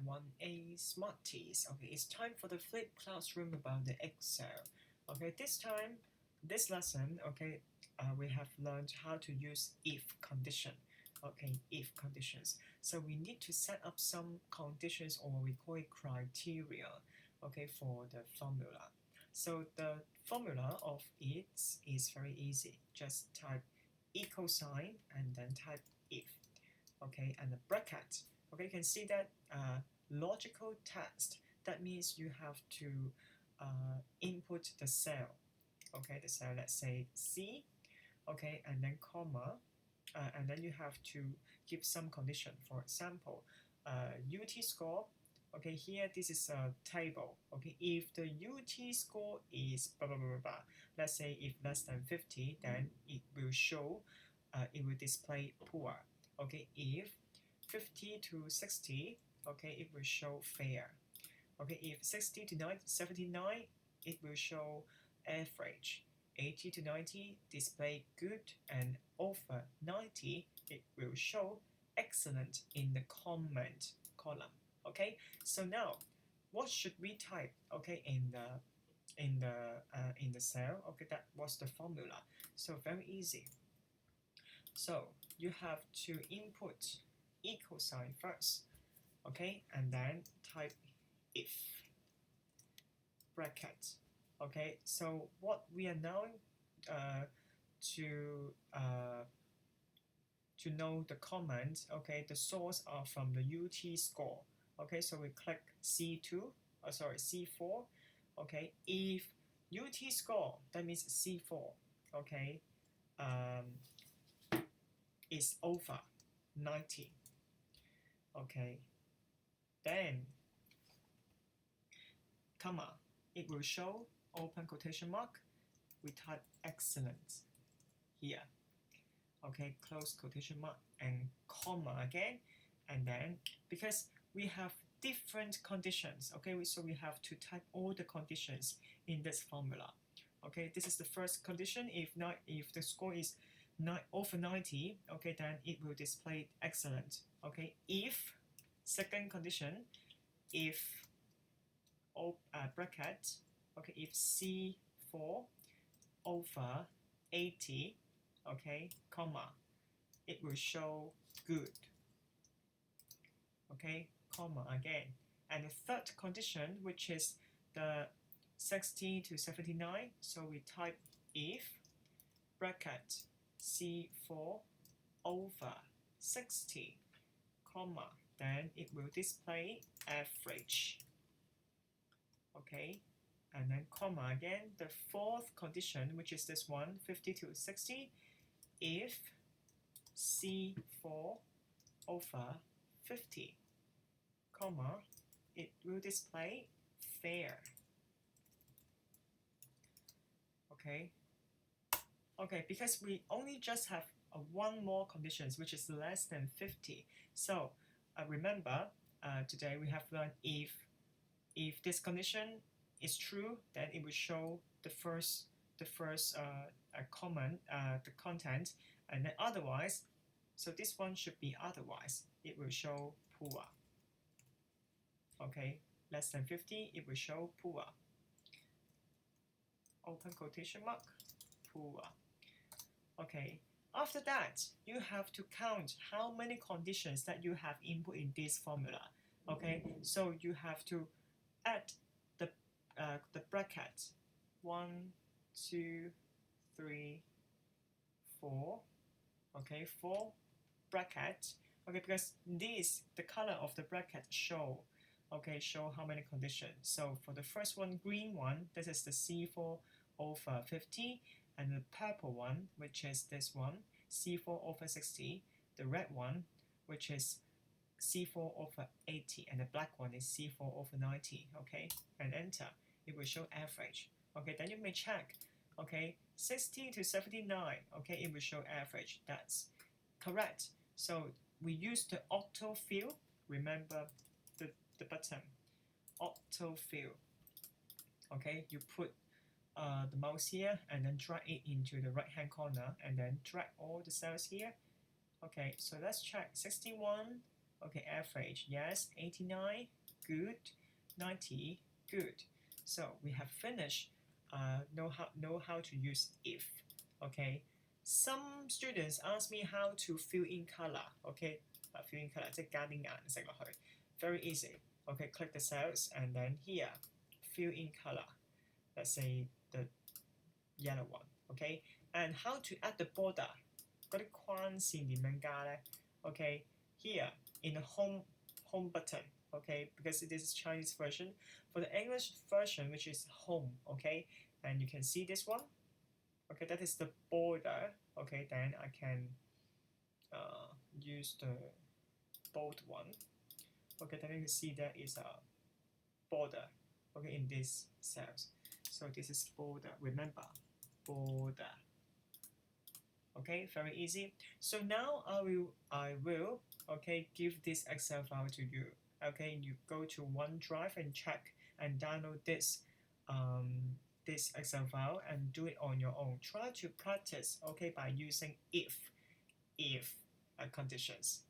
1A Smarties. Okay, it's time for the flip classroom about the Excel. Okay, this lesson, okay, we have learned how to use if condition. Okay, if conditions. So we need to set up some conditions, or we call it criteria, okay, for the formula. So the formula of it is very easy. Just type equal sign and then type if. Okay, and the bracket. Okay, you can see that logical test. That means you have to input the cell. Okay, the cell, let's say C. Okay, and then comma, and then you have to give some condition. For example, UT score. Okay, here this is a table. Okay, if the UT score is blah blah blah blah, blah, let's say if less than 50, then it will show, it will display poor. Okay, if 50 to 60, okay, it will show fair. Okay, if 60 to 79, it will show average. 80 to 90 display good, and over 90 it will show excellent in the comment column. Okay, so now what should we type? Okay, in the cell. Okay, that was the formula. So very easy. So you have to input equal sign first. Okay, and then type if bracket. Okay, so what we are now to know the comment. Okay, the source are from the UT score. Okay, so we click C2, C4. Okay, if UT score, that means C4. Okay, is over 90. Okay, then comma, it will show open quotation mark. We type excellent here. Okay, close quotation mark and comma again, and then because we have different conditions, okay, so we have to type all the conditions in this formula. Okay, this is the first condition. If the score is over 90, okay, then it will display excellent. Okay, if second condition, if bracket, okay, if C4 over 80, okay, comma, it will show good. Okay, comma again. And the third condition, which is the 60 to 79, so we type if bracket C4 over 60, comma, then it will display average. Okay, and then comma again. The fourth condition, which is this one, 50 to 60, if C4 over 50, comma, it will display fair. Okay, okay, because we only just have one more conditions, which is less than 50. So remember, today we have learned if this condition is true, then it will show the first comment, the content, and then otherwise, so this one should be otherwise, it will show poor. Okay, less than 50, it will show poor. Open quotation mark, poor. Okay, after that, you have to count how many conditions that you have input in this formula. Okay, so you have to add the bracket 1, 2, 3, 4. Okay, 4 bracket. Okay, because the color of the bracket show how many conditions. So for the first one, green one, this is the C4 over 50, and the purple one, which is this one, C4 over 60, the red one, which is C4 over 80, and the black one is C4 over 90. Okay, and enter. It will show average. Okay, then you may check. Okay, 60 to 79. Okay, it will show average. That's correct. So we use the autofill. Remember the button, autofill. Okay, you put the mouse here and then drag it into the right hand corner and then drag all the cells here. Okay, so let's check 61, Okay, average, yes, 89, good, 90, good. So we have finished know how to use if. Okay, some students ask me how to fill in color. Okay, fill in color 即係加啲顏色落去 very easy. Okay, click the cells and then here fill in color. Let's say the yellow one. Okay, and how to add the border 嗰啲框線點樣加呢 Okay, here in the home button. Okay, because this is Chinese version. For the English version, which is home. Okay, and you can see this one. Okay, that is the border. Okay, then I can use the bold one. Okay, then you can see there is a border. Okay, in these cells. So this is border. Remember, border. Okay, very easy. So now I will okay give this Excel file to you. Okay, you go to OneDrive and check and download this Excel file and do it on your own. Try to practice okay by using if conditions.